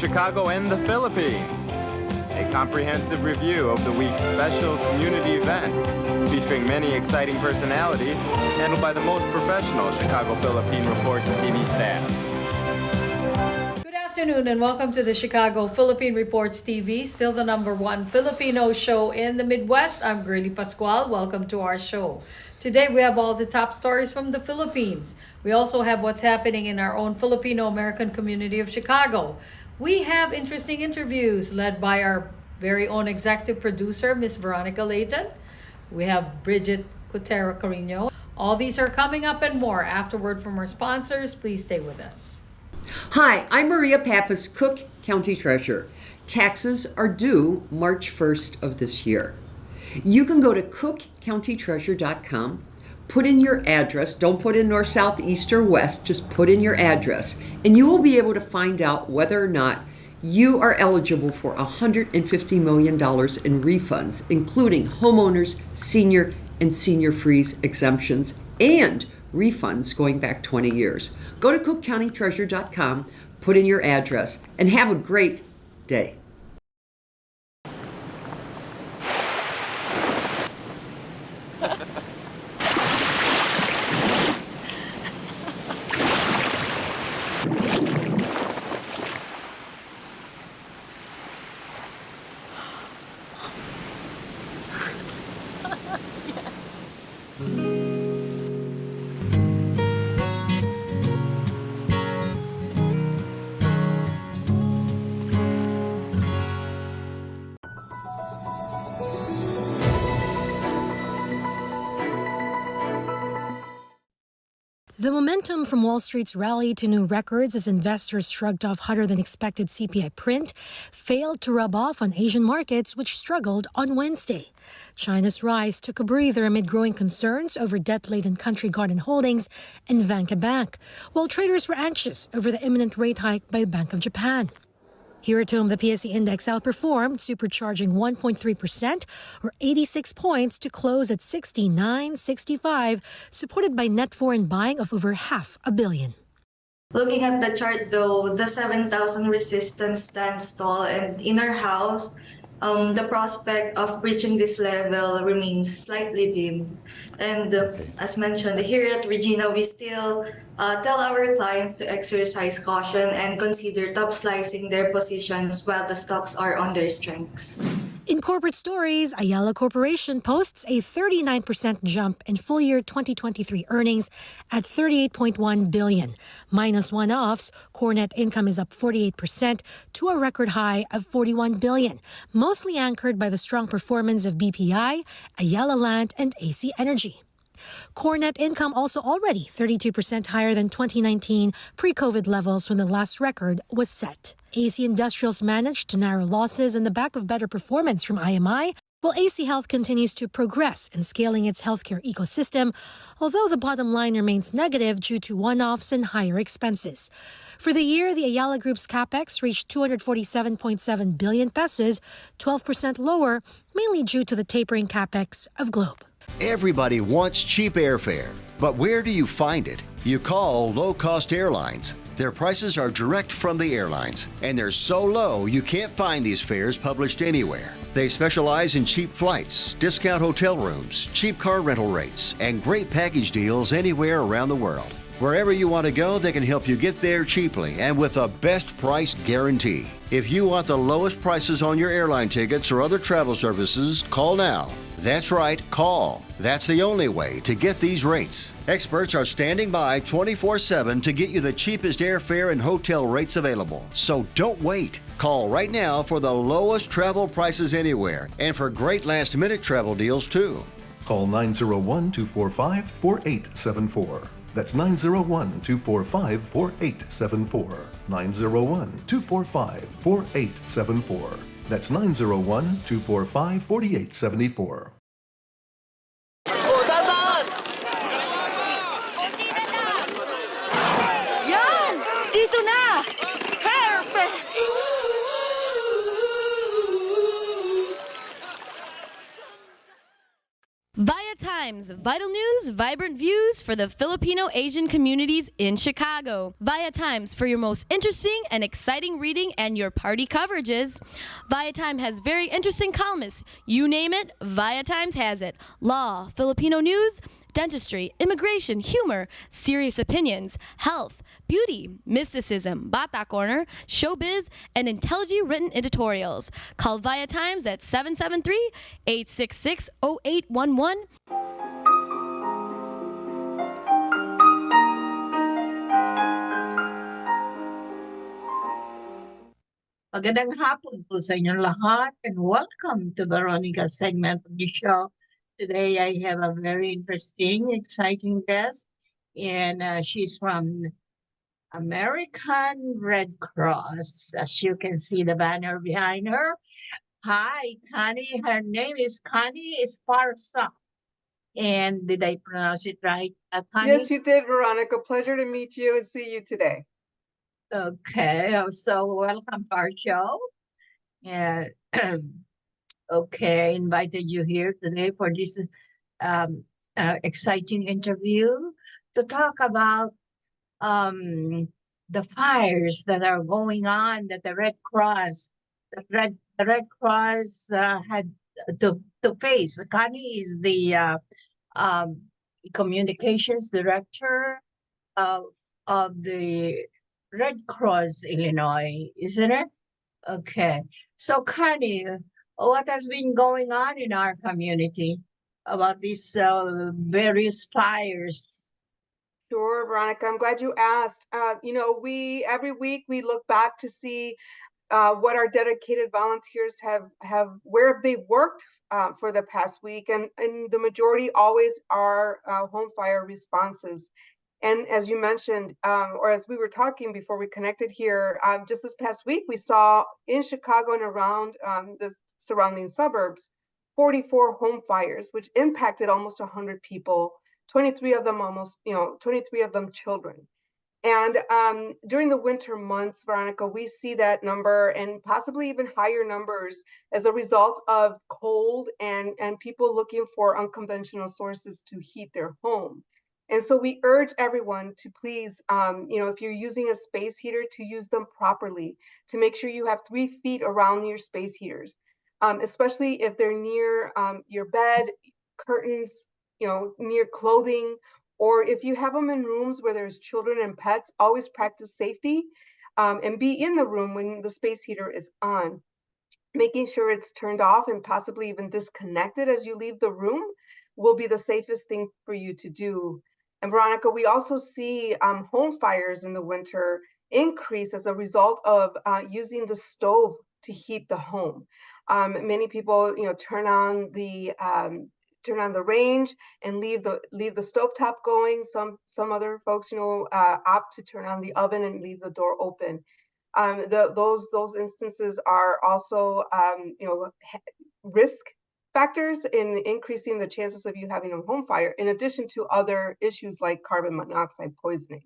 Chicago and the Philippines. A comprehensive review of the week's special community events, featuring many exciting personalities, handled by the most professional Chicago Philippine Reports TV staff. Good afternoon and welcome to the Chicago Philippine Reports TV, still the #1 Filipino show in the Midwest. I'm Girly Pascual. Welcome to our show. Today we have all the top stories from the Philippines. We also have what's happening in our own Filipino American community of Chicago. We have interesting interviews led by our very own executive producer, Miss Veronica Leighton. We have Brigitte, Cueter, Carino. All these are coming up and more. Afterward from our sponsors, please stay with us. Hi, I'm Maria Pappas, Cook County Treasurer. Taxes are due March 1st of this year. You can go to cookcountytreasurer.com, put in your address, don't put in north, south, east, or west, just put in your address, and you will be able to find out whether or not you are eligible for $150 million in refunds, including homeowners, senior, and senior freeze exemptions, and refunds going back 20 years. Go to cookcountytreasurer.com, put in your address, and have a great day. The momentum from Wall Street's rally to new records as investors shrugged off hotter than expected CPI print failed to rub off on Asian markets, which struggled on Wednesday. China's rise took a breather amid growing concerns over debt-laden Country Garden Holdings and Vanke Bank, while traders were anxious over the imminent rate hike by Bank of Japan. Here at home, the PSE index outperformed, supercharging 1.3% or 86 points to close at 69.65, supported by net foreign buying of over $500 million. Looking at the chart though, the 7,000 resistance stands tall, and in our house, the prospect of reaching this level remains slightly dim. And as mentioned, here at Regina, we still tell our clients to exercise caution and consider top slicing their positions while the stocks are on their strengths. In corporate stories, Ayala Corporation posts a 39% jump in full year 2023 earnings at $38.1 billion. Minus one-offs, core net income is up 48% to a record high of $41 billion, mostly anchored by the strong performance of BPI, Ayala Land, and AC Energy. Core net income also already 32% higher than 2019 pre-COVID levels when the last record was set. AC Industrials managed to narrow losses on the back of better performance from IMI, while AC Health continues to progress in scaling its healthcare ecosystem, although the bottom line remains negative due to one-offs and higher expenses. For the year, the Ayala Group's capex reached 247.7 billion pesos, 12% lower, mainly due to the tapering capex of Globe. Everybody wants cheap airfare, but where do you find it? You call low-cost airlines. Their prices are direct from the airlines, and they're so low you can't find these fares published anywhere. They specialize in cheap flights, discount hotel rooms, cheap car rental rates, and great package deals anywhere around the world. Wherever you want to go, they can help you get there cheaply and with a best price guarantee. If you want the lowest prices on your airline tickets or other travel services, call now. That's right, call. That's the only way to get these rates. Experts are standing by 24/7 to get you the cheapest airfare and hotel rates available. So don't wait. Call right now for the lowest travel prices anywhere and for great last-minute travel deals too. Call 901-245-4874. That's 901-245-4874. 901-245-4874. That's 901-245-4874. Yan! Dito na! Perfect! ViaTimes ViaTimes, vital news, vibrant views for the Filipino Asian communities in Chicago. ViaTimes for your most interesting and exciting reading and your party coverages. ViaTime has very interesting columnists. You name it, ViaTimes has it. Law, Filipino news, dentistry, immigration, humor, serious opinions, health, beauty, mysticism, Bata Corner, showbiz, and intelligently written editorials. Call ViaTimes at 773-866-0811. Magandang hapon po sa inyong lahat and welcome to Veronica's segment of the show. Today I have a very interesting, exciting guest and she's from American Red Cross. As you can see the banner behind her. Hi, Connie. Her name is Connie Esparza. And did I pronounce it right, Connie? Yes, you did, Veronica. Pleasure to meet you and see you today. Okay, so welcome to our show. Yeah. Okay, I invited you here today for this exciting interview to talk about the fires that are going on that the Red Cross, the Red Cross had to face. Connie is the communications director of the Red Cross Illinois, isn't it? Okay. So Connie, what has been going on in our community about these various fires? Sure, Veronica. I'm glad you asked. Every week we look back to see what our dedicated volunteers where have they worked for the past week, and the majority always are home fire responses. And as you mentioned, or as we were talking before we connected here, just this past week, we saw in Chicago and around the surrounding suburbs, 44 home fires, which impacted almost 100 people, 23 of them children. And during the winter months, Veronica, we see that number and possibly even higher numbers as a result of cold and people looking for unconventional sources to heat their home. And so we urge everyone to please, if you're using a space heater, to use them properly, to make sure you have 3 feet around your space heaters, especially if they're near your bed, curtains, near clothing, or if you have them in rooms where there's children and pets, always practice safety and be in the room when the space heater is on. Making sure it's turned off and possibly even disconnected as you leave the room will be the safest thing for you to do. And Veronica, we also see home fires in the winter increase as a result of using the stove to heat the home. Many people, turn on the range and leave the stovetop going. Some other folks, opt to turn on the oven and leave the door open. Those instances are also risk factors in increasing the chances of you having a home fire, in addition to other issues like carbon monoxide poisoning.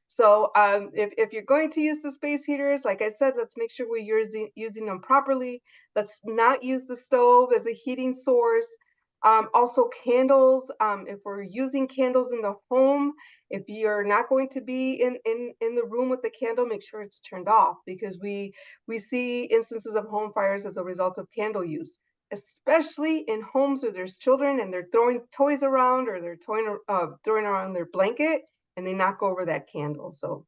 So if you're going to use the space heaters, like I said, let's make sure we're using them properly. Let's not use the stove as a heating source. Also candles, if we're using candles in the home, if you're not going to be in the room with the candle, make sure it's turned off, because we see instances of home fires as a result of candle use, especially in homes where there's children and they're throwing toys around, or they're throwing around their blanket and they knock over that candle. So,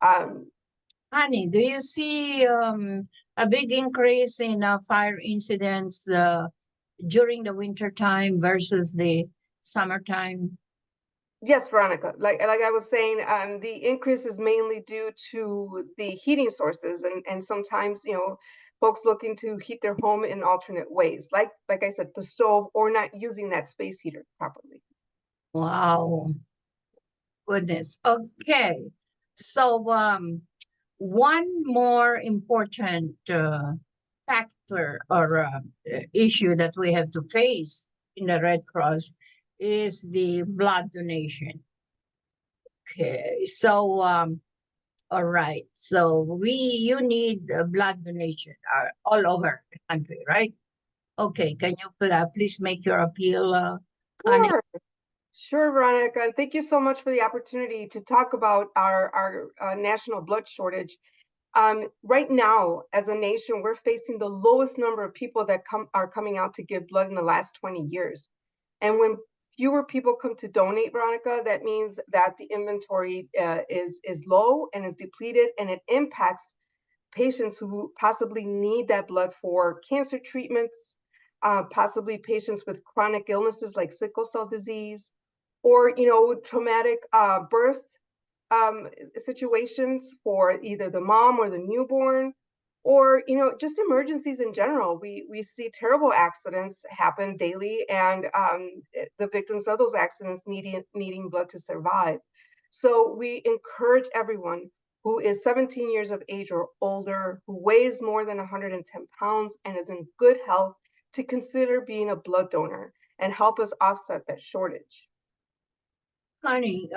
Honey, do you see a big increase in fire incidents during the winter time versus the summertime? Yes, Veronica, like I was saying, the increase is mainly due to the heating sources, and sometimes, folks looking to heat their home in alternate ways, like I said, the stove, or not using that space heater properly. Wow. Goodness. Okay. So one more important factor or issue that we have to face in the Red Cross is the blood donation. Okay. So all right. So you need blood donation all over the country, right? Okay. Can you please make your appeal, Connie? Sure, Veronica, and thank you so much for the opportunity to talk about our national blood shortage. Right now, as a nation, we're facing the lowest number of people that are coming out to give blood in the last 20 years. And when fewer people come to donate, Veronica, that means that the inventory is low and is depleted, and it impacts patients who possibly need that blood for cancer treatments, possibly patients with chronic illnesses like sickle cell disease, or traumatic birth situations for either the mom or the newborn, or just emergencies in general. We see terrible accidents happen daily, and the victims of those accidents needing blood to survive. So we encourage everyone who is 17 years of age or older, who weighs more than 110 pounds and is in good health, to consider being a blood donor and help us offset that shortage. Connie,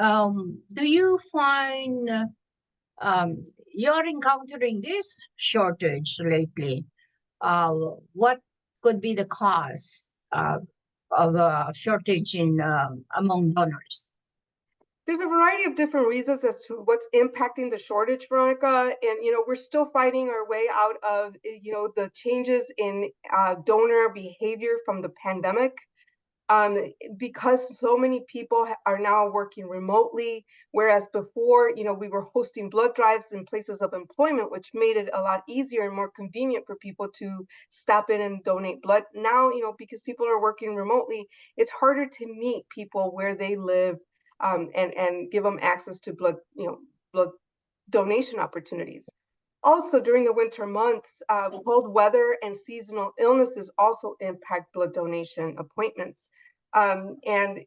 do you find you're encountering this shortage lately? What could be the cause of a shortage in among donors? There's a variety of different reasons as to what's impacting the shortage, Veronica, and we're still fighting our way out of the changes in donor behavior from the pandemic. Because so many people are now working remotely, whereas before, we were hosting blood drives in places of employment, which made it a lot easier and more convenient for people to stop in and donate blood. Now, because people are working remotely, it's harder to meet people where they live, and give them access to blood donation opportunities. Also, during the winter months, cold weather and seasonal illnesses also impact blood donation appointments. And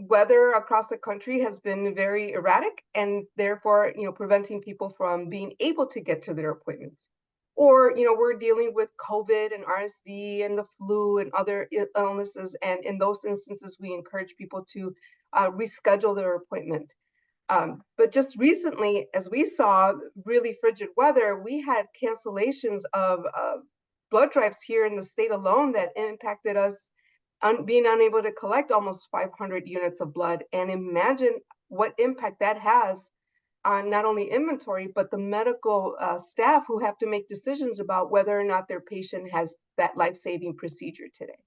weather across the country has been very erratic, and therefore, preventing people from being able to get to their appointments. Or, we're dealing with COVID and RSV and the flu and other illnesses, and in those instances, we encourage people to reschedule their appointment. But just recently, as we saw really frigid weather, we had cancellations of blood drives here in the state alone that impacted us being unable to collect almost 500 units of blood. And imagine what impact that has on not only inventory, but the medical staff who have to make decisions about whether or not their patient has that life-saving procedure today.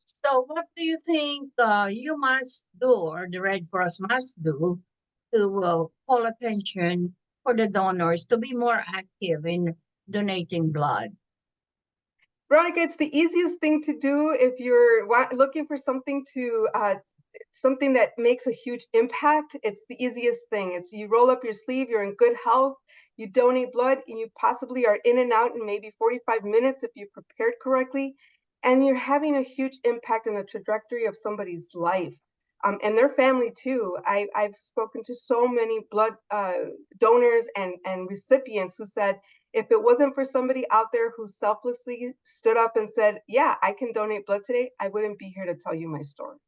So what do you think you must do, or the Red Cross must do, to call attention for the donors to be more active in donating blood? Veronica, it's the easiest thing to do if you're looking for something to something that makes a huge impact. It's the easiest thing. It's you roll up your sleeve, you're in good health, you donate blood, and you possibly are in and out in maybe 45 minutes if you prepared correctly, and you're having a huge impact in the trajectory of somebody's life, and their family too. I've spoken to so many blood donors and recipients who said, if it wasn't for somebody out there who selflessly stood up and said, yeah, I can donate blood today, I wouldn't be here to tell you my story.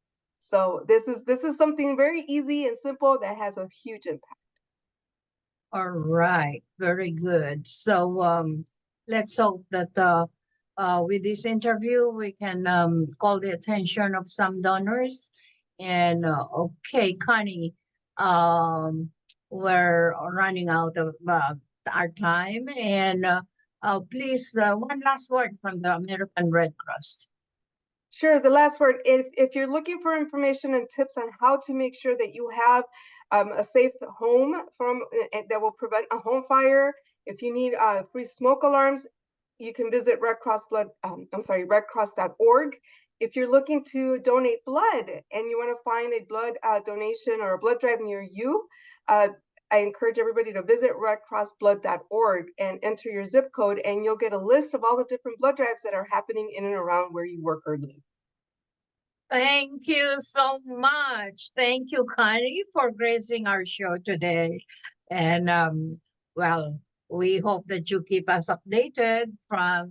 So this is something very easy and simple that has a huge impact. All right, very good. So let's hope that with this interview, we can call the attention of some donors. And okay, Connie, we're running out of our time. And please, one last word from the American Red Cross. Sure, the last word, if you're looking for information and tips on how to make sure that you have a safe home that will prevent a home fire, if you need free smoke alarms, you can visit redcross.org. If you're looking to donate blood and you want to find a blood donation or a blood drive near you, I encourage everybody to visit redcrossblood.org and enter your zip code, and you'll get a list of all the different blood drives that are happening in and around where you work or live. Thank you so much. Thank you, Connie, for gracing our show today. And well, we hope that you keep us updated for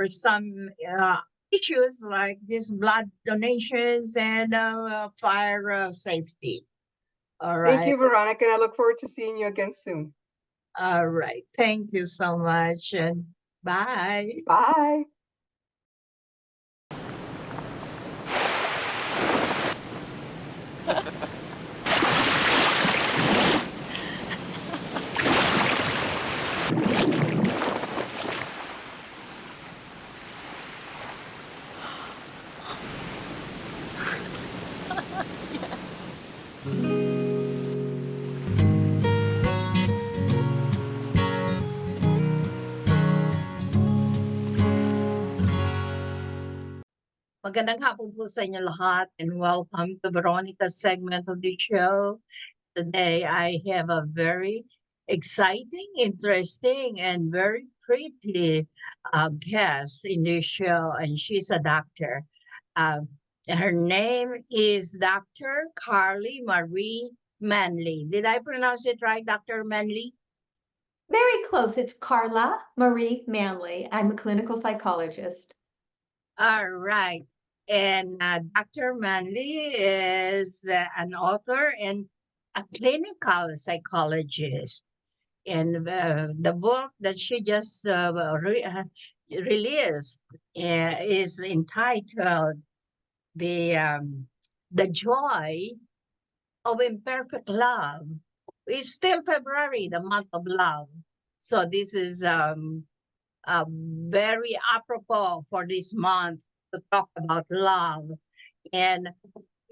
some issues like this blood donations and fire safety. All right. Thank you, Veronica, and I look forward to seeing you again soon. All right. Thank you so much, and bye. Bye. Magandang hapon po sa inyo lahat and welcome to Veronica's segment of the show. Today I have a very exciting, interesting, and very pretty guest in this show, and she's a doctor. Her name is Dr. Carly Marie Manley. Did I pronounce it right, Dr. Manley? Very close. It's Carla Marie Manley. I'm a clinical psychologist. All right. And Dr. Manley is an author and a clinical psychologist. And the book that she just released is entitled The Joy of Imperfect Love. It's still February, the month of love. So this is very apropos for this month to talk about love. And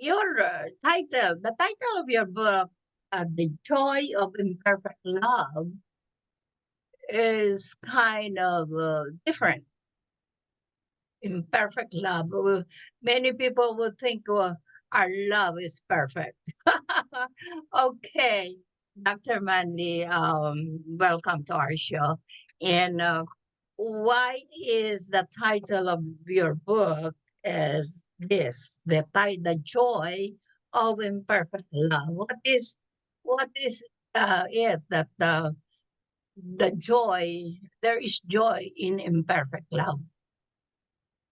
your the title of your book, The Joy of Imperfect Love, is kind of different. Imperfect love. Many people would think our love is perfect. Okay, Dr. Manley, welcome to our show. And why is the title of your book as this, the joy of imperfect love? What is it that the joy, there is joy in imperfect love?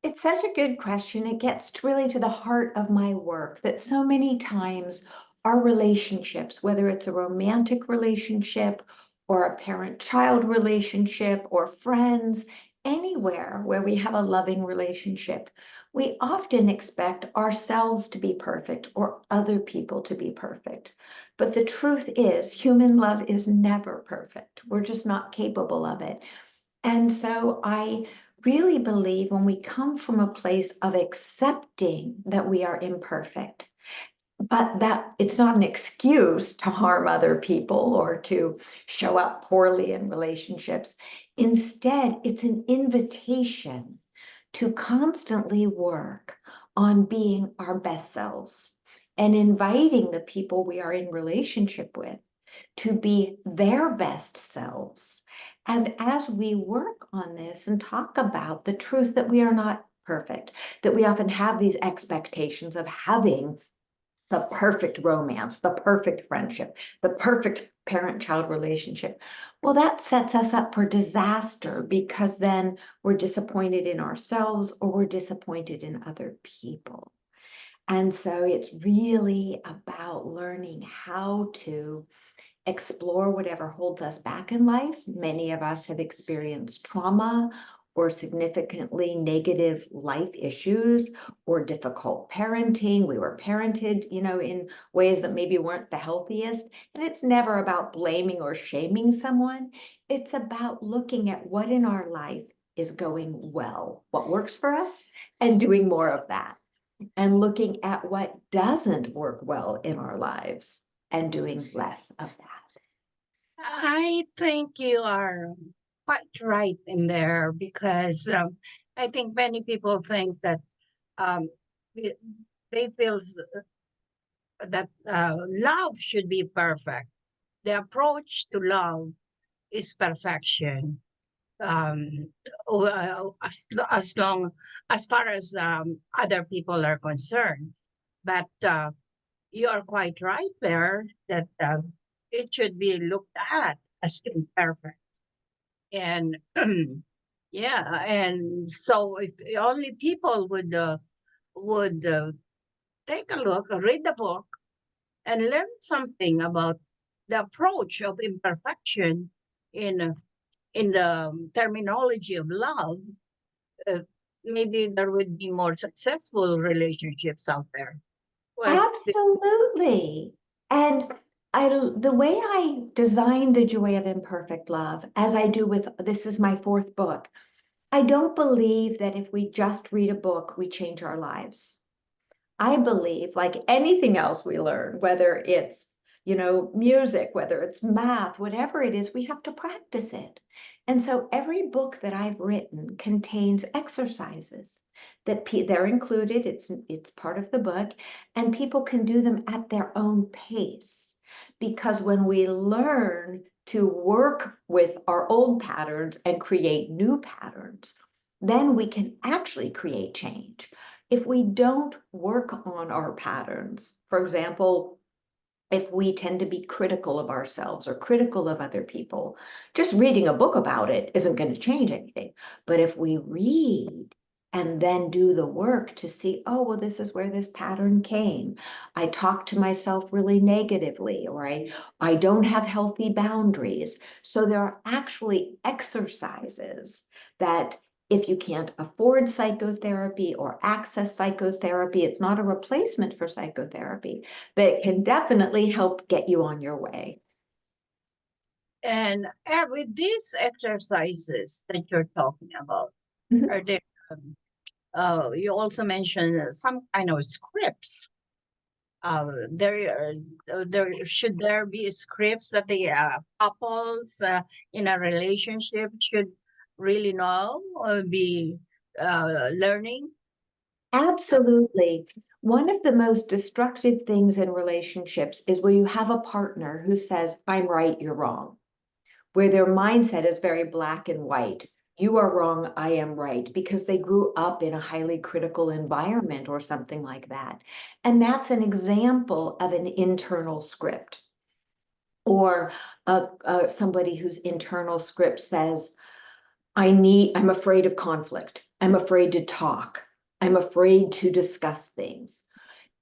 It's such a good question. It gets really to the heart of my work that so many times our relationships, whether it's a romantic relationship or a parent-child relationship or friends, anywhere where we have a loving relationship, we often expect ourselves to be perfect or other people to be perfect. But the truth is, human love is never perfect. We're just not capable of it. And so I really believe when we come from a place of accepting that we are imperfect, but that it's not an excuse to harm other people or to show up poorly in relationships. Instead, it's an invitation to constantly work on being our best selves and inviting the people we are in relationship with to be their best selves. And as we work on this and talk about the truth that we are not perfect, that we often have these expectations of having the perfect romance, the perfect friendship, the perfect parent-child relationship. Well, that sets us up for disaster because then we're disappointed in ourselves or we're disappointed in other people. And so it's really about learning how to explore whatever holds us back in life. Many of us have experienced trauma or significantly negative life issues or difficult parenting. We were parented, in ways that maybe weren't the healthiest. And it's never about blaming or shaming someone. It's about looking at what in our life is going well, what works for us, and doing more of that. And looking at what doesn't work well in our lives and doing less of that. I think you are quite right in there because I think many people think that they feel that love should be perfect. The approach to love is perfection. As far as other people are concerned, but you are quite right there that it should be looked at as imperfect. And yeah, and so if only people would take a look, read the book, and learn something about the approach of imperfection in the terminology of love, maybe there would be more successful relationships out there. Well, Absolutely. And the way I design The Joy of Imperfect Love, as I do with, this is my fourth book, I don't believe that if we just read a book, we change our lives. I believe, like anything else we learn, whether it's, music, whether it's math, whatever it is, we have to practice it. And so every book that I've written contains exercises that they're included. It's part of the book, and people can do them at their own pace. Because when we learn to work with our old patterns and create new patterns, then we can actually create change. If we don't work on our patterns, for example, if we tend to be critical of ourselves or critical of other people, just reading a book about it isn't going to change anything. But if we read and then do the work to see, oh, well, this is where this pattern came. I talk to myself really negatively, or I don't have healthy boundaries. So there are actually exercises that if you can't afford psychotherapy or access psychotherapy, it's not a replacement for psychotherapy, but it can definitely help get you on your way. And with these exercises that you're talking about, are there, you also mentioned some kind of scripts. Should there be scripts that the couples in a relationship should really know or be learning? Absolutely. One of the most destructive things in relationships is where you have a partner who says, I'm right, you're wrong, where their mindset is very black and white. You are wrong, I am right, because they grew up in a highly critical environment or something like that. And that's an example of an internal script. Or somebody whose internal script says, I'm afraid of conflict. I'm afraid to talk. I'm afraid to discuss things.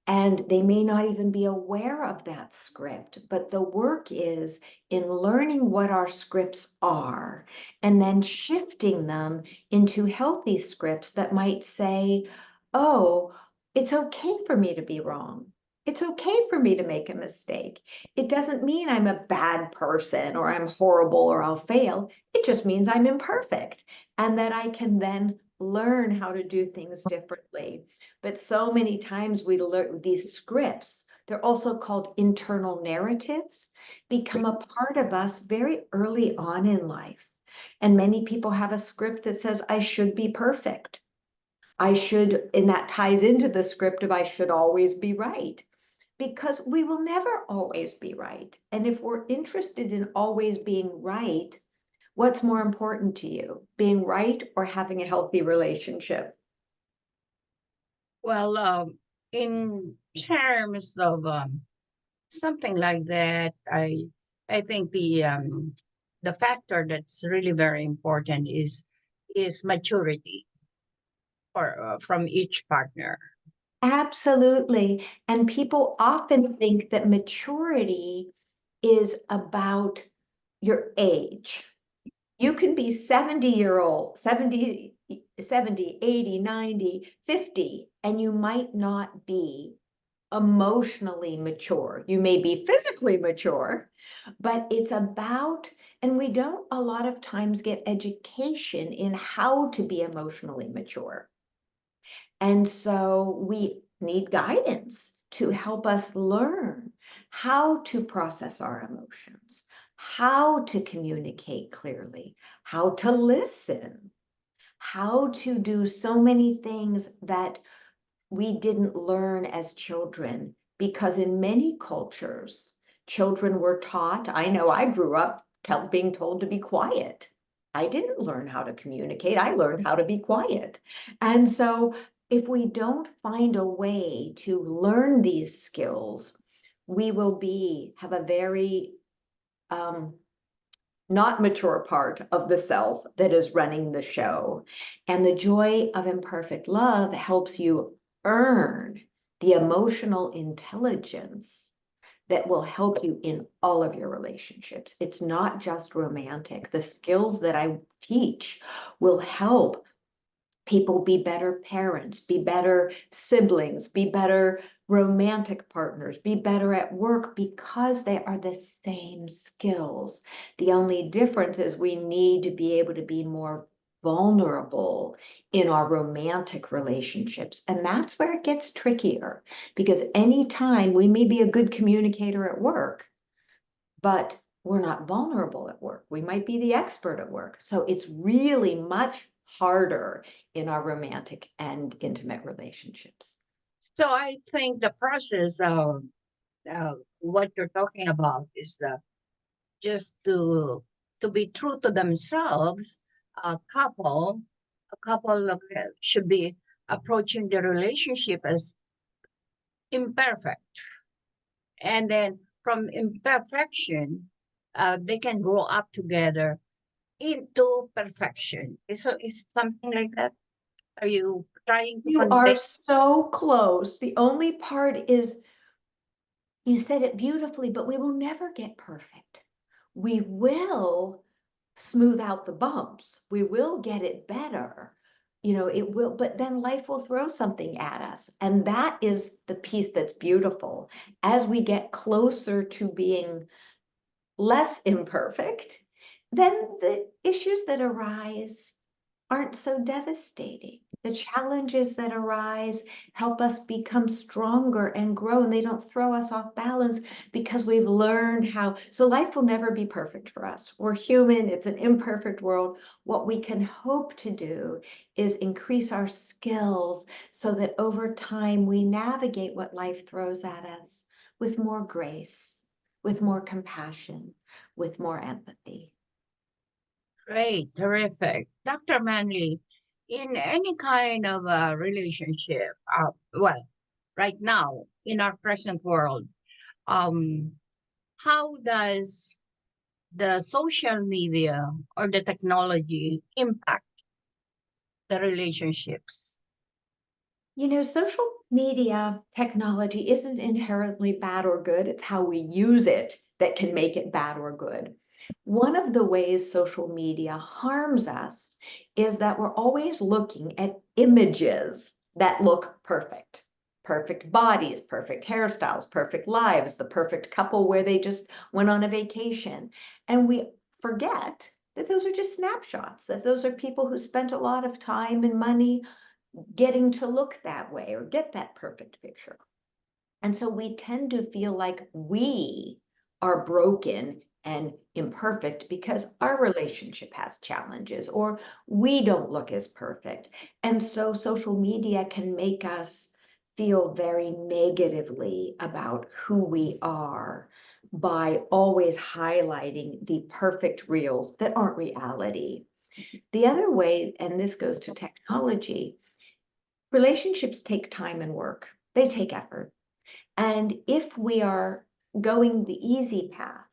And they may not even be aware of that script, but the work is in learning what our scripts are and then shifting them into healthy scripts that might say, oh, it's okay for me to be wrong. It's okay for me to make a mistake. It doesn't mean I'm a bad person or I'm horrible or I'll fail. It just means I'm imperfect and that I can then learn how to do things differently. But so many times we learn these scripts, they're also called internal narratives, become a part of us very early on in life. And many people have a script that says, I should be perfect. I should, and that ties into the script of I should always be right. Because we will never always be right. And if we're interested in always being right, what's more important to you, being right or having a healthy relationship? Well, in terms of something like that, I think the factor that's really very important is maturity or from each partner. Absolutely. And people often think that maturity is about your age. You can be 70-year-old, 70, 80, 90, 50, and you might not be emotionally mature. You may be physically mature, but it's about, and we don't a lot of times get education in how to be emotionally mature. And so we need guidance to help us learn how to process our emotions, how to communicate clearly, how to listen, how to do so many things that we didn't learn as children, because in many cultures, children were taught. I know I grew up being told to be quiet. I didn't learn how to communicate. I learned how to be quiet. And so if we don't find a way to learn these skills, we will have a very not mature part of the self that is running the show. And the joy of imperfect love helps you earn the emotional intelligence that will help you in all of your relationships. It's not just romantic. The skills that I teach will help people be better parents, be better siblings, be better romantic partners, be better at work, because they are the same skills. The only difference is we need to be able to be more vulnerable in our romantic relationships. And that's where it gets trickier, because anytime we may be a good communicator at work, but we're not vulnerable at work. We might be the expert at work. So it's really much harder in our romantic and intimate relationships. So I think the process of what you're talking about is just to be true to themselves. A couple should be approaching the relationship as imperfect, and then from imperfection, they can grow up together into perfection. Is something like that? Are you trying to You are convey? so close. The only part is you said it beautifully, but we will never get perfect. We will smooth out the bumps. We will get it better. It will, but then life will throw something at us. And that is the piece that's beautiful. As we get closer to being less imperfect, then the issues that arise aren't so devastating. The challenges that arise help us become stronger and grow, and they don't throw us off balance because we've learned how. So life will never be perfect for us. We're human, it's an imperfect world. What we can hope to do is increase our skills so that over time we navigate what life throws at us with more grace, with more compassion, with more empathy. Great, terrific. Dr. Manley, in any kind of a relationship, well, right now in our present world, um, how does the social media or the technology impact the relationships? Social media technology isn't inherently bad or good. It's how we use it that can make it bad or good. One of the ways social media harms us is that we're always looking at images that look perfect. Perfect bodies, perfect hairstyles, perfect lives, the perfect couple where they just went on a vacation. And we forget that those are just snapshots, that those are people who spent a lot of time and money getting to look that way or get that perfect picture. And so we tend to feel like we are broken and imperfect because our relationship has challenges or we don't look as perfect. And so social media can make us feel very negatively about who we are by always highlighting the perfect reels that aren't reality. The other way, and this goes to technology, relationships take time and work. They take effort. And if we are going the easy path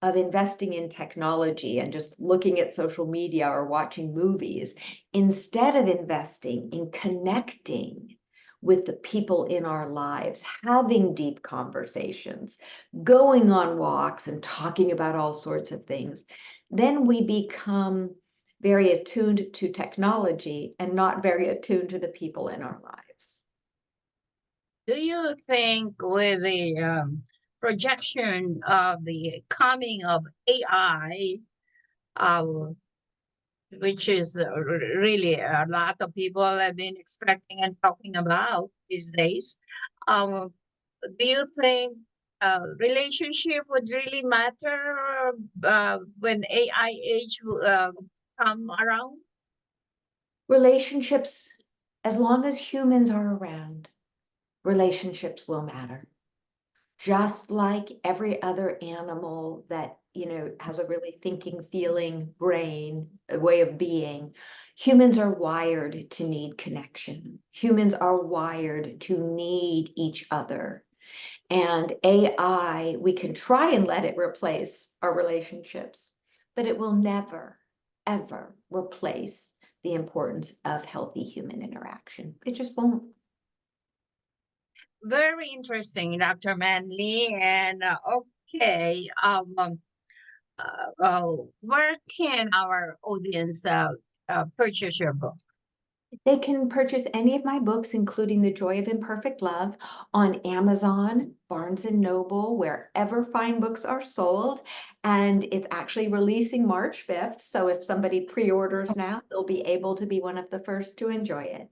of investing in technology and just looking at social media or watching movies, instead of investing in connecting with the people in our lives, having deep conversations, going on walks and talking about all sorts of things, then we become very attuned to technology and not very attuned to the people in our lives. Do you think with the projection of the coming of AI, which is really a lot of people have been expecting and talking about these days, do you think relationship would really matter when AI age come around? Relationships, as long as humans are around, relationships will matter. Just like every other animal that, has a really thinking, feeling brain, a way of being, humans are wired to need connection. Humans are wired to need each other. And AI, we can try and let it replace our relationships, but it will never, ever replace the importance of healthy human interaction. It just won't. Very interesting, Dr. Manley. And okay, where can our audience purchase your book? They can purchase any of my books, including The Joy of Imperfect Love, on Amazon, Barnes & Noble, wherever fine books are sold. And it's actually releasing March 5th. So if somebody pre-orders now, they'll be able to be one of the first to enjoy it.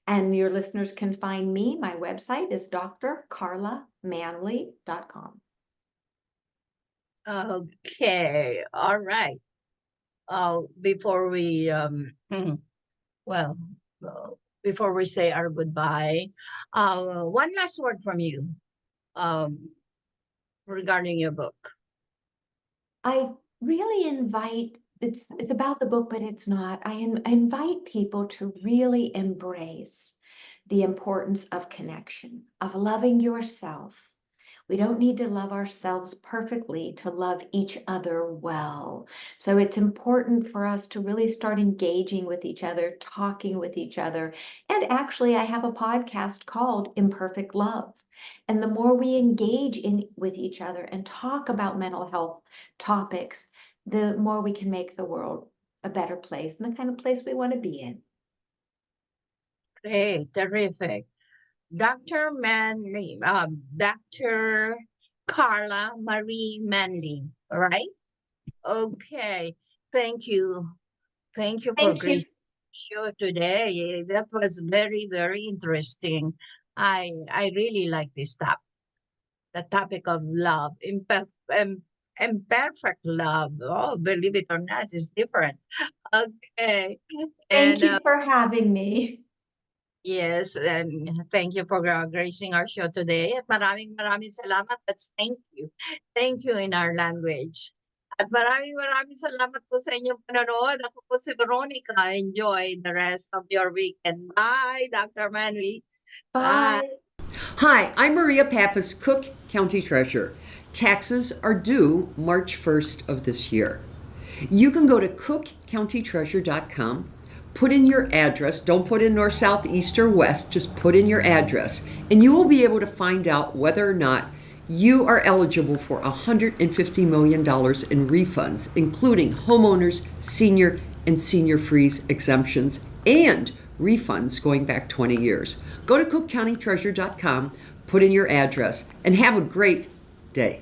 And your listeners can find me. My website is drcarlamanley.com. Okay, all right. Before we well, before we say our goodbye, one last word from you um, regarding your book. I really invite, it's about the book, but it's not. I invite people to really embrace the importance of connection, of loving yourself. We don't need to love ourselves perfectly to love each other well. So it's important for us to really start engaging with each other, talking with each other. And actually, I have a podcast called Imperfect Love. And the more we engage with each other and talk about mental health topics, the more we can make the world a better place and the kind of place we want to be in. Great, terrific. Dr. Manley, Dr. Carla Marie Manley, right? Okay, thank you. Thank you for Thank you. gracing the show today. That was very, very interesting. I really like this topic, the topic of love, imperfect love. Oh, believe it or not, it's different. Okay. Thank And you for having me. yes, and thank you for gracing our show today. At maraming salamat. That's thank you. Thank you in our language. At maraming salamat po sa inyong panonood. Ako po si Veronica. Enjoy the rest of your weekend. Bye, Dr. Manley. Bye. Hi, I'm Maria Pappas, Cook County Treasurer. Taxes are due March 1st of this year. You can go to cookcountytreasurer.com, put in your address. Don't put in north, south, east, or west. Just put in your address, and you will be able to find out whether or not you are eligible for $150 million in refunds, including homeowners, senior, and senior freeze exemptions, and refunds going back 20 years. Go to cookcountytreasurer.com, put in your address, and have a great day.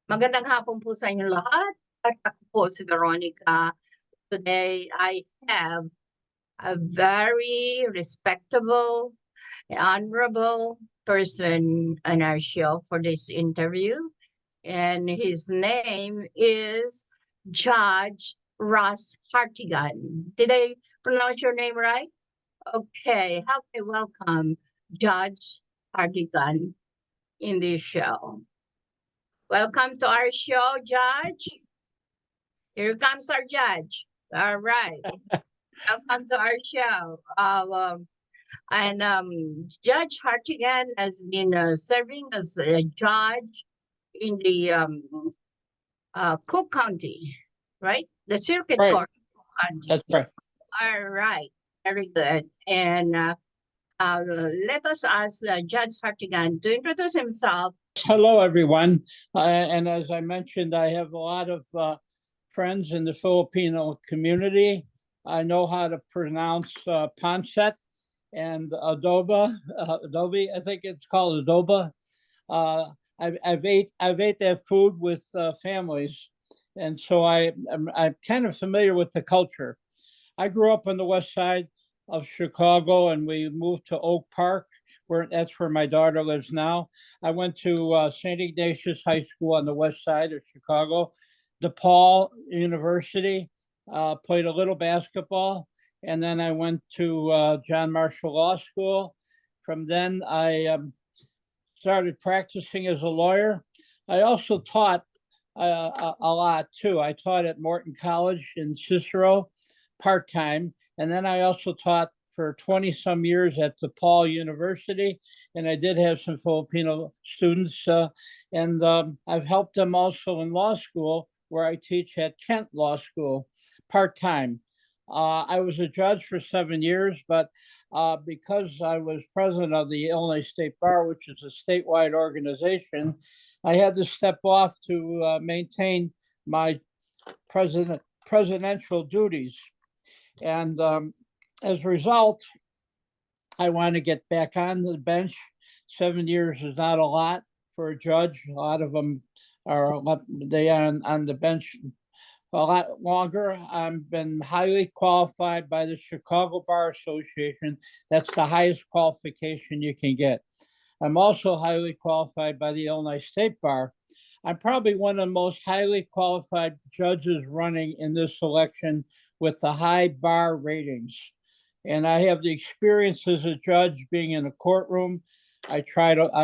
Magandang hapon po sa inyong lahat. At ako po si Veronica. Today, I have a very respectable, honorable person on our show for this interview. And his name is Judge Ross Hartigan. Did I pronounce your name right? Okay, help me welcome Judge Hartigan in this show. Welcome to our show, Judge. Here comes our judge. All right. Welcome to our show. Judge Hartigan has been serving as a judge in the Cook County, right? The Circuit Right. Court of Cook County. That's right. All right. Very good. And let us ask Judge Hartigan to introduce himself. Hello, everyone. And as I mentioned, I have a lot of friends in the Filipino community. I know how to pronounce pancit and adobo. Adobe, I think it's called adobo. I've ate that food with families, and so I'm kind of familiar with the culture. I grew up on the west side of Chicago, and we moved to Oak Park, that's where my daughter lives now. I went to St. Ignatius High School on the west side of Chicago, DePaul University, played a little basketball, and then I went to John Marshall Law School. From then, I started practicing as a lawyer. I also taught a lot too. I taught at Morton College in Cicero part-time, and then I also taught for 20 some years at DePaul University, and I did have some Filipino students, and I've helped them also in law school, where I teach at Kent Law School part-time. I was a judge for 7 years, but because I was president of the Illinois State Bar, which is a statewide organization, I had to step off to maintain my presidential duties. And as a result, I want to get back on the bench. 7 years is not a lot for a judge. A lot of them are on the bench a lot longer. I've been highly qualified by the Chicago Bar Association. That's the highest qualification you can get. I'm also highly qualified by the Illinois State Bar. I'm probably one of the most highly qualified judges running in this election with the high bar ratings. And I have the experience as a judge being in a courtroom. I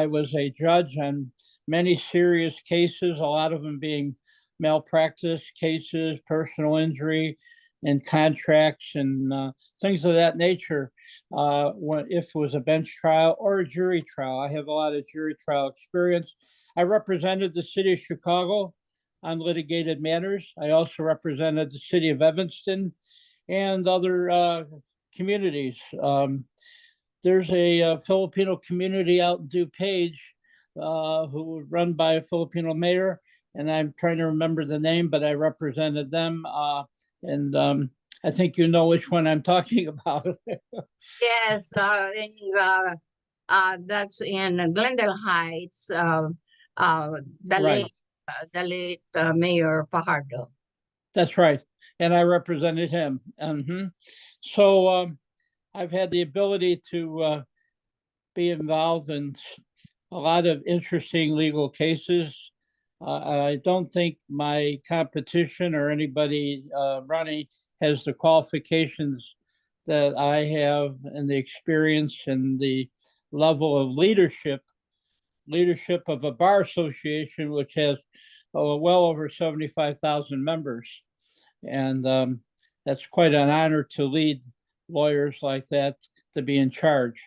was a judge on many serious cases, a lot of them being malpractice cases, personal injury, and contracts and things of that nature. If it was a bench trial or a jury trial, I have a lot of jury trial experience. I represented the city of Chicago on litigated matters. I also represented the city of Evanston and other communities. There's a Filipino community out in DuPage who was run by a Filipino mayor, and I'm trying to remember the name, but I represented them. I think you know which one I'm talking about. Yes, that's in Glendale Heights. Right. The late Mayor Fajardo. That's right. And I represented him. So I've had the ability to be involved in a lot of interesting legal cases. I don't think my competition or anybody running has the qualifications that I have and the experience and the level of leadership of a bar association, which has well over 75,000 members. And that's quite an honor to lead lawyers like that, to be in charge.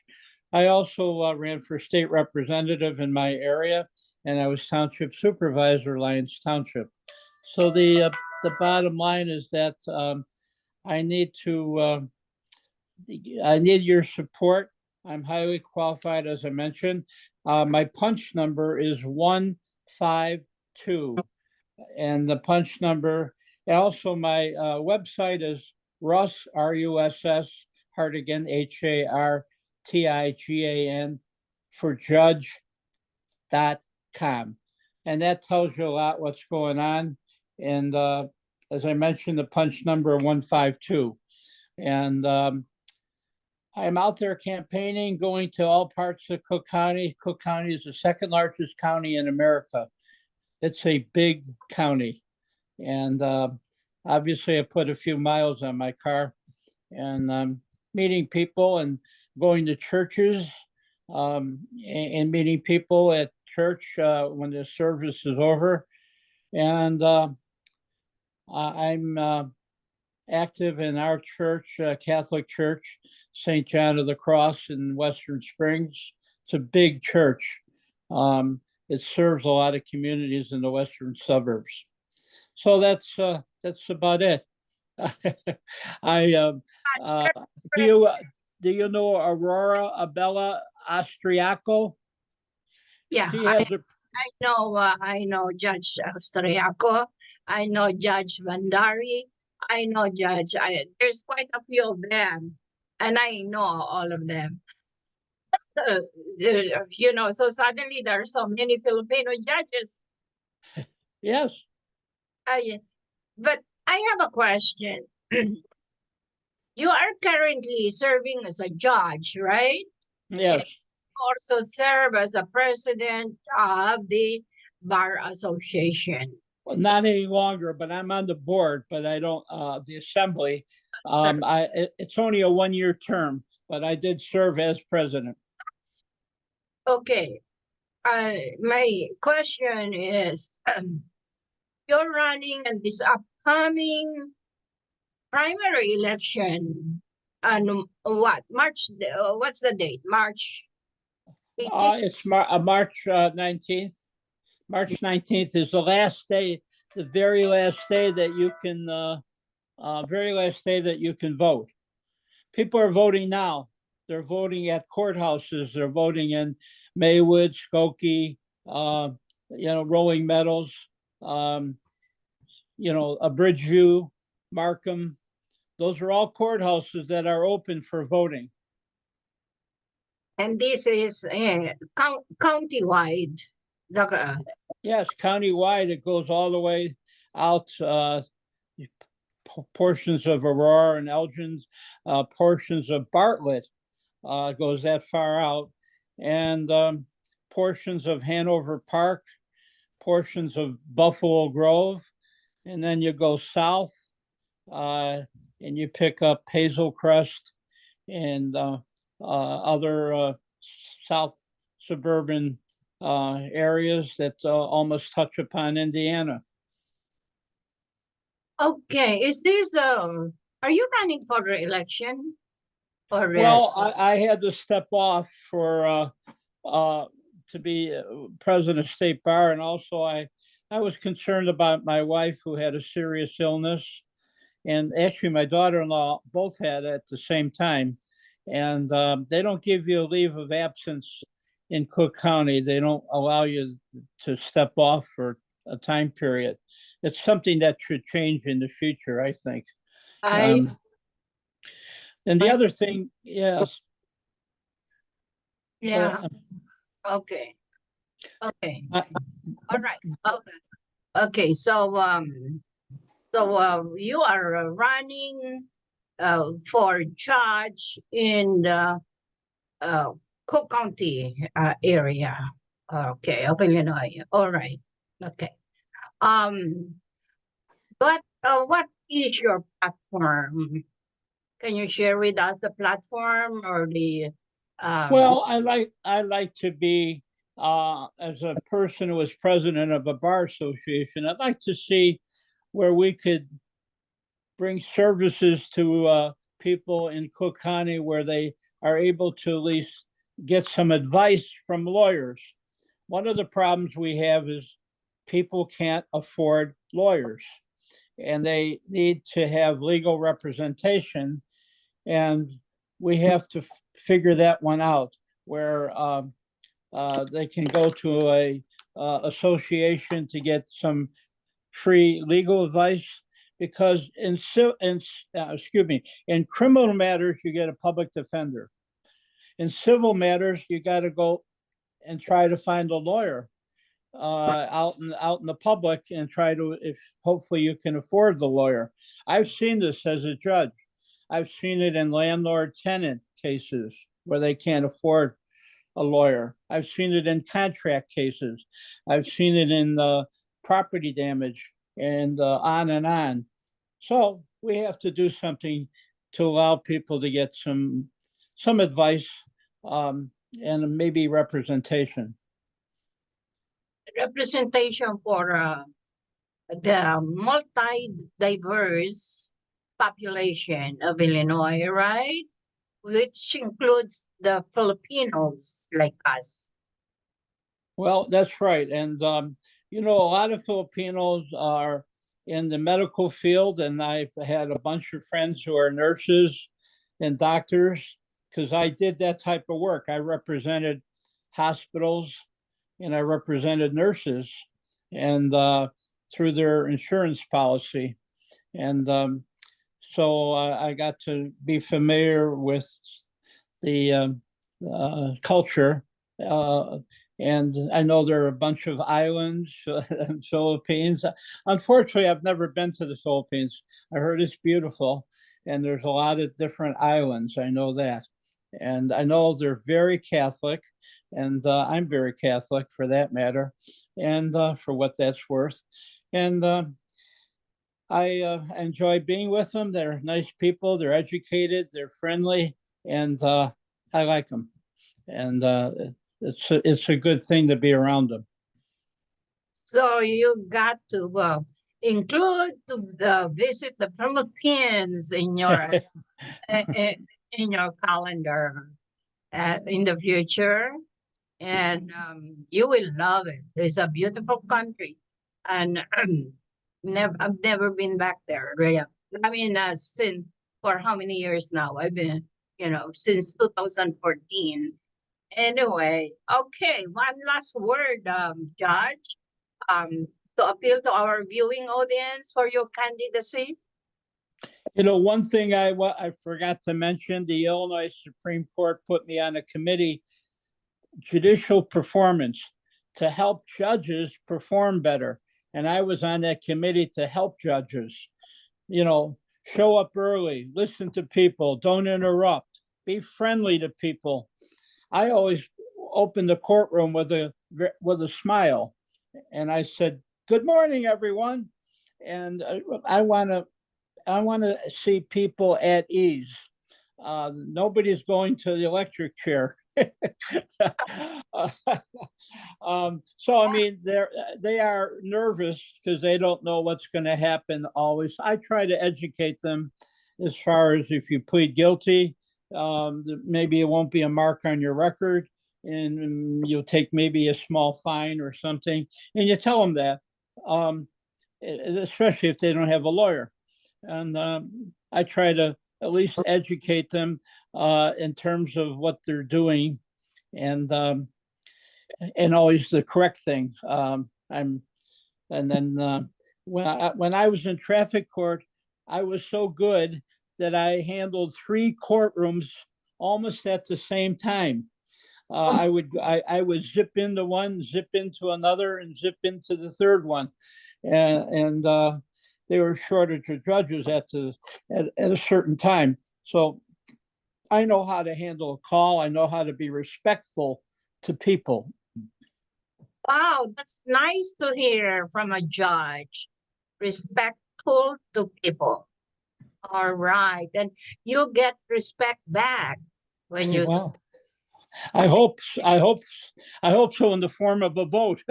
I also ran for state representative in my area, and I was township supervisor, Lyons Township. So the bottom line is that I need your support. I'm highly qualified, as I mentioned. My punch number is 152, and the punch number. Also, my website is Russ, RUSS, Hartigan, HARTIGAN, for judge.com. And that tells you a lot what's going on. And as I mentioned, the punch number 152. And I'm out there campaigning, going to all parts of Cook County. Cook County is the second largest county in America. It's a big county. And obviously I put a few miles on my car, and meeting people and going to churches and meeting people at church when the service is over. And I'm active in our church, Catholic Church, St. John of the Cross in Western Springs. It's a big church. It serves a lot of communities in the western suburbs. So that's about it. Do you know Aurora Abella Austriaco? Yeah, I know Judge Austriaco. I know Judge Vandari. I know Judge. There's quite a few of them, and I know all of them. So suddenly there are so many Filipino judges. Yes. But I have a question. You are currently serving as a judge, right? Yes. You also serve as a president of the Bar Association. Well, not any longer, but I'm on the board, but I don't, the assembly. It's only a 1-year term, but I did serve as president. Okay. My question is, you're running in this upcoming primary election on what? March, what's the date? March 18th? It's March 19th. March 19th is the last day, the very last day that you can vote. People are voting now. they're voting at courthouses. They're voting in Maywood, Skokie, Rolling Meadows, Bridgeview, Markham. Those are all courthouses that are open for voting. And this is county-wide. Yes, countywide. It goes all the way out, portions of Aurora and Elgin, portions of Bartlett goes that far out, and portions of Hanover Park, portions of Buffalo Grove, and then you go south and you pick up Hazel Crest and other south suburban areas that almost touch upon Indiana. Okay, is this are you running for re-election? Or well, I had to step off for to be president of State Bar, and also I was concerned about my wife who had a serious illness, and actually my daughter-in-law both had it at the same time, and they don't give you a leave of absence in Cook County. They don't allow you to step off for a time period. It's something that should change in the future, I think. And the other thing, yes. Yeah. Okay. Okay. All right. Okay. Okay. So you are running for judge in the Cook County area. Okay, of Illinois. All right. Okay. But what is your platform? Can you share with us the platform or the? Well, I like to be as a person who was president of a bar association. I'd like to see where we could bring services to people in Cook County where they are able to at least get some advice from lawyers. One of the problems we have is people can't afford lawyers, and they need to have legal representation, and we have to figure that one out where they can go to a association to get some free legal advice, because in criminal matters you get a public defender. In civil matters you got to go and try to find a lawyer out in the public and try to, if hopefully you can afford the lawyer. I've seen this as a judge. I've seen it in landlord-tenant cases where they can't afford a lawyer. I've seen it in contract cases. I've seen it in property damage and on and on. So we have to do something to allow people to get some advice and maybe representation. Representation for the multi-diverse population of Illinois, right? Which includes the Filipinos like us. Well, that's right. And, a lot of Filipinos are in the medical field, and I've had a bunch of friends who are nurses and doctors, because I did that type of work. I represented hospitals and I represented nurses and through their insurance policy. And so I got to be familiar with the culture. And I know there are a bunch of islands in Philippines. Unfortunately, I've never been to the Philippines. I heard it's beautiful, and there's a lot of different islands. I know that. And I know they're very Catholic, and I'm very Catholic for that matter, and for what that's worth. And I enjoy being with them. They're nice people. They're educated. They're friendly, and I like them. And it's a good thing to be around them. So you got to include to visit the Philippines in your in your calendar in the future, and you will love it. It's a beautiful country, and I've never been back there. Really. I mean, since for how many years now? I've been since 2014. Anyway, okay, one last word, Judge, to appeal to our viewing audience for your candidacy. One thing I forgot to mention, the Illinois Supreme Court put me on a committee, judicial performance, to help judges perform better. And I was on that committee to help judges, show up early, listen to people, don't interrupt, be friendly to people. I always open the courtroom with a smile, and I said, "Good morning, everyone." And I want to see people at ease. Nobody's going to the electric chair. So I mean, they are nervous because they don't know what's going to happen always. I try to educate them as far as if you plead guilty, maybe it won't be a mark on your record, and you'll take maybe a small fine or something, and you tell them that, especially if they don't have a lawyer. And I try to at least educate them in terms of what they're doing, and always the correct thing. When I was in traffic court, I was so good that I handled 3 courtrooms almost at the same time. I would zip into one, zip into another, and zip into the third one, and they were shortage of judges at a certain time. So I know how to handle a call. I know how to be respectful to people. Wow, that's nice to hear from a judge. Respectful to people. All right, and you'll get respect back when you. Well, I hope so, in the form of a vote.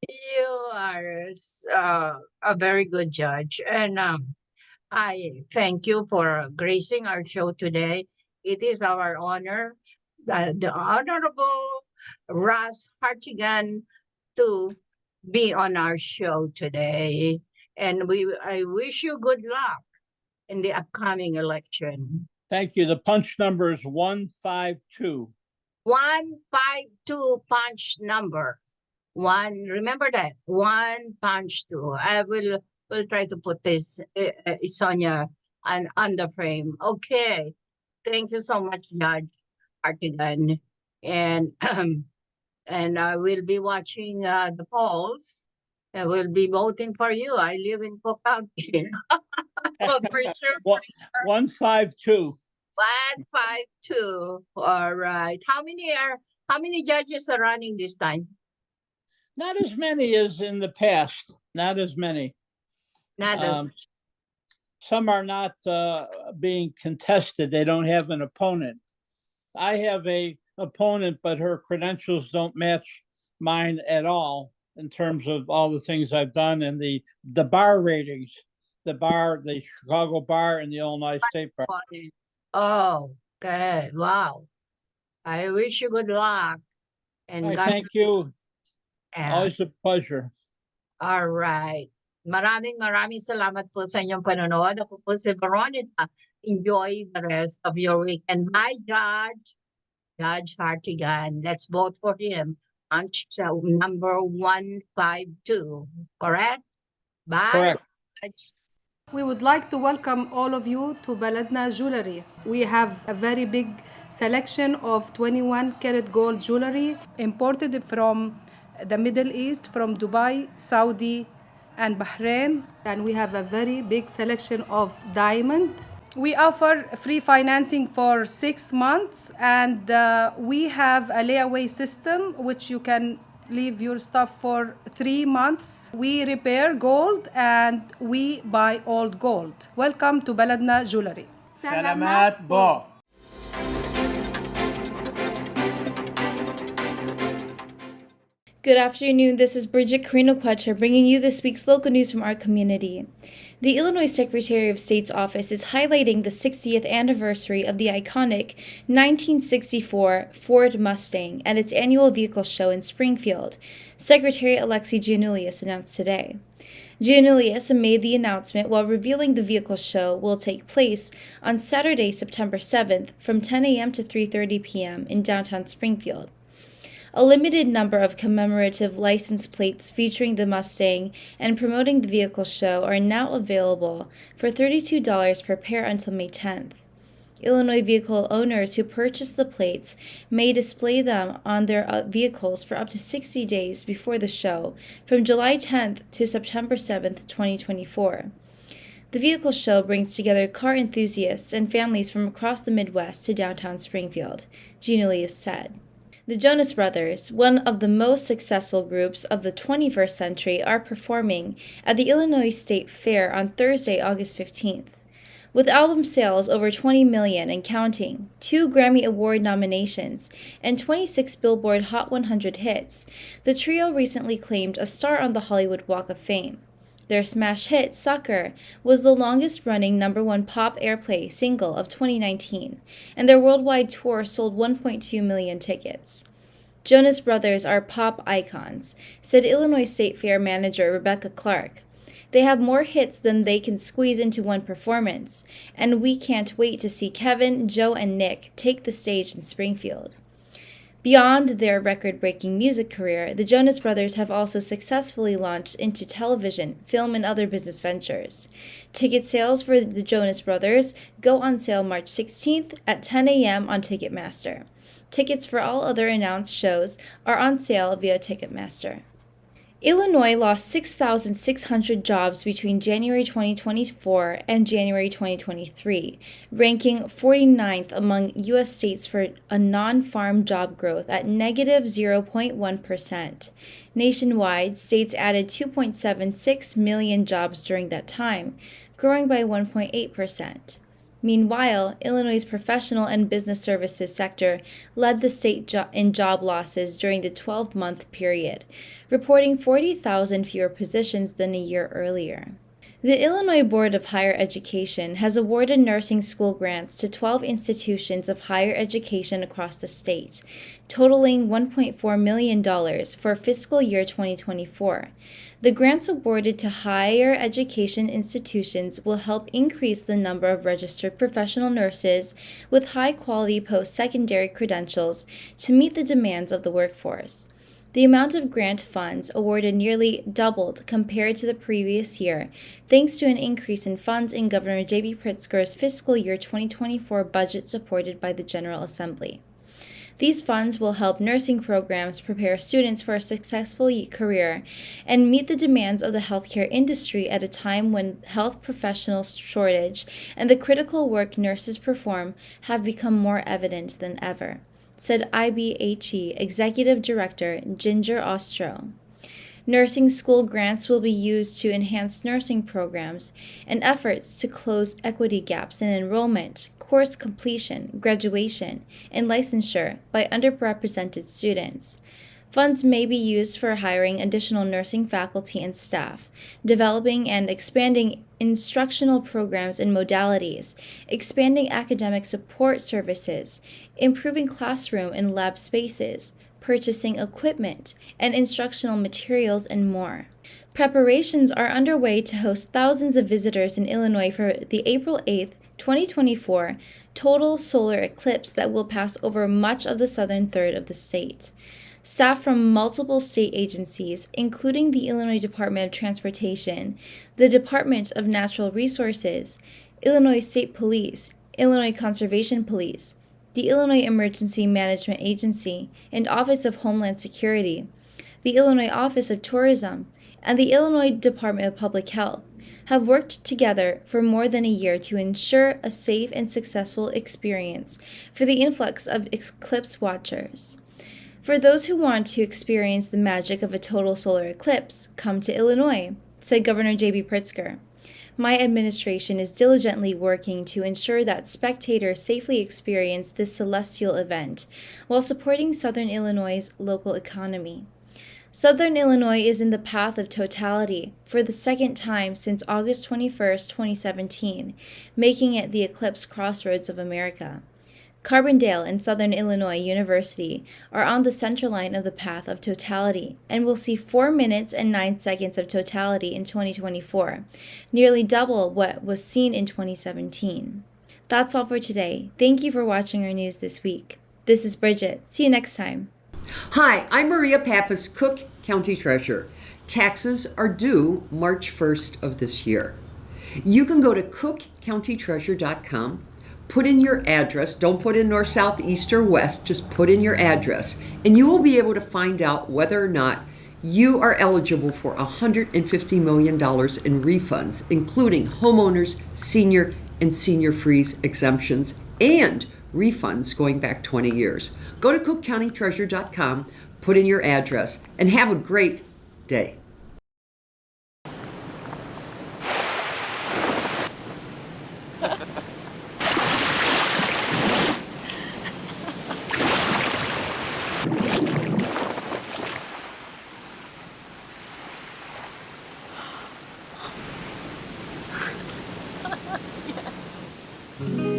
You are a very good judge, and I thank you for gracing our show today. It is our honor, the Honorable Russ Hartigan, to be on our show today. And I wish you good luck in the upcoming election. Thank you. The punch number is 152. 152 punch number. Remember that, 152. I will try to put this, Sonia, on the frame. Okay. Thank you so much, Judge Hartigan. And and I will be watching the polls. I will be voting for you. I live in Cook County. For sure. 152. 152. All right. How many judges are running this time? Not as many as in the past. Not as many. Some are not being contested. They don't have an opponent. I have a opponent, but her credentials don't match mine at all in terms of all the things I've done and the bar ratings, the Chicago bar and the Illinois State Bar. Oh, okay. Wow. I wish you good luck. And I thank you. Always a pleasure. All right. Maraming salamat po sa inyong panonood. Ako po si Veronica. Enjoy the rest of your week. And my Judge Hartigan, let's vote for him. Punch number 152. Correct? Bye. Correct. We would like to welcome all of you to Baladna Jewelry. We have a very big selection of 21-karat gold jewelry imported from the Middle East, from Dubai, Saudi, and Bahrain. And we have a very big selection of diamond. We offer free financing for 6 months, and we have a layaway system which you can leave your stuff for 3 months. We repair gold and we buy old gold. Welcome to Baladna Jewelry. Salamat po. Good afternoon, this is Brigitte, Carino, Cueter, bringing you this week's local news from our community. The Illinois Secretary of State's office is highlighting the 60th anniversary of the iconic 1964 Ford Mustang and its annual vehicle show in Springfield, Secretary Alexi Giannoulias announced today. Giannoulias made the announcement while revealing the vehicle show will take place on Saturday, September 7th from 10 a.m. to 3:30 p.m. in downtown Springfield. A limited number of commemorative license plates featuring the Mustang and promoting the vehicle show are now available for $32 per pair until May 10th. Illinois vehicle owners who purchase the plates may display them on their vehicles for up to 60 days before the show, from July 10th to September 7th, 2024. The vehicle show brings together car enthusiasts and families from across the Midwest to downtown Springfield, Giannoulias said. The Jonas Brothers, one of the most successful groups of the 21st century, are performing at the Illinois State Fair on Thursday, August 15th. With album sales over 20 million and counting, 2 Grammy Award nominations, and 26 Billboard Hot 100 hits, the trio recently claimed a star on the Hollywood Walk of Fame. Their smash hit, Sucker, was the longest-running #1 pop airplay single of 2019, and their worldwide tour sold 1.2 million tickets. Jonas Brothers are pop icons, said Illinois State Fair manager Rebecca Clark. They have more hits than they can squeeze into one performance, and we can't wait to see Kevin, Joe, and Nick take the stage in Springfield. Beyond their record-breaking music career, the Jonas Brothers have also successfully launched into television, film, and other business ventures. Ticket sales for the Jonas Brothers go on sale March 16th at 10 a.m. on Ticketmaster. Tickets for all other announced shows are on sale via Ticketmaster. Illinois lost 6,600 jobs between January 2024 and January 2023, ranking 49th among U.S. states for a non-farm job growth at negative 0.1%. Nationwide, states added 2.76 million jobs during that time, growing by 1.8%. Meanwhile, Illinois' professional and business services sector led the state in job losses during the 12-month period, reporting 40,000 fewer positions than a year earlier. The Illinois Board of Higher Education has awarded nursing school grants to 12 institutions of higher education across the state, totaling $1.4 million for fiscal year 2024. The grants awarded to higher education institutions will help increase the number of registered professional nurses with high-quality post-secondary credentials to meet the demands of the workforce. The amount of grant funds awarded nearly doubled compared to the previous year, thanks to an increase in funds in Governor J.B. Pritzker's fiscal year 2024 budget supported by the General Assembly. These funds will help nursing programs prepare students for a successful career and meet the demands of the healthcare industry at a time when health professional shortage and the critical work nurses perform have become more evident than ever, said IBHE Executive Director Ginger Ostro. Nursing school grants will be used to enhance nursing programs and efforts to close equity gaps in enrollment, course completion, graduation, and licensure by underrepresented students. Funds may be used for hiring additional nursing faculty and staff, developing and expanding instructional programs and modalities, expanding academic support services, improving classroom and lab spaces, purchasing equipment and instructional materials, and more. Preparations are underway to host thousands of visitors in Illinois for the April 8th, 2024 total solar eclipse that will pass over much of the southern third of the state. Staff from multiple state agencies, including the Illinois Department of Transportation, the Department of Natural Resources, Illinois State Police, Illinois Conservation Police, the Illinois Emergency Management Agency and Office of Homeland Security, the Illinois Office of Tourism, and the Illinois Department of Public Health have worked together for more than a year to ensure a safe and successful experience for the influx of eclipse watchers. For those who want to experience the magic of a total solar eclipse, come to Illinois, said Governor J.B. Pritzker. My administration is diligently working to ensure that spectators safely experience this celestial event while supporting Southern Illinois' local economy. Southern Illinois is in the path of totality for the second time since August 21, 2017, making it the eclipse crossroads of America. Carbondale and Southern Illinois University are on the central line of the path of totality and will see 4 minutes and 9 seconds of totality in 2024, nearly double what was seen in 2017. That's all for today. Thank you for watching our news this week. This is Brigitte. See you next time. Hi, I'm Maria Pappas, Cook County Treasurer. Taxes are due March 1st of this year. You can go to cookcountytreasurer.com, put in your address, don't put in north, south, east, or west, just put in your address, and you will be able to find out whether or not you are eligible for $150 million in refunds, including homeowners, senior, and senior freeze exemptions, and refunds going back 20 years. Go to cookcountytreasurer.com, put in your address, and have a great day. Yes.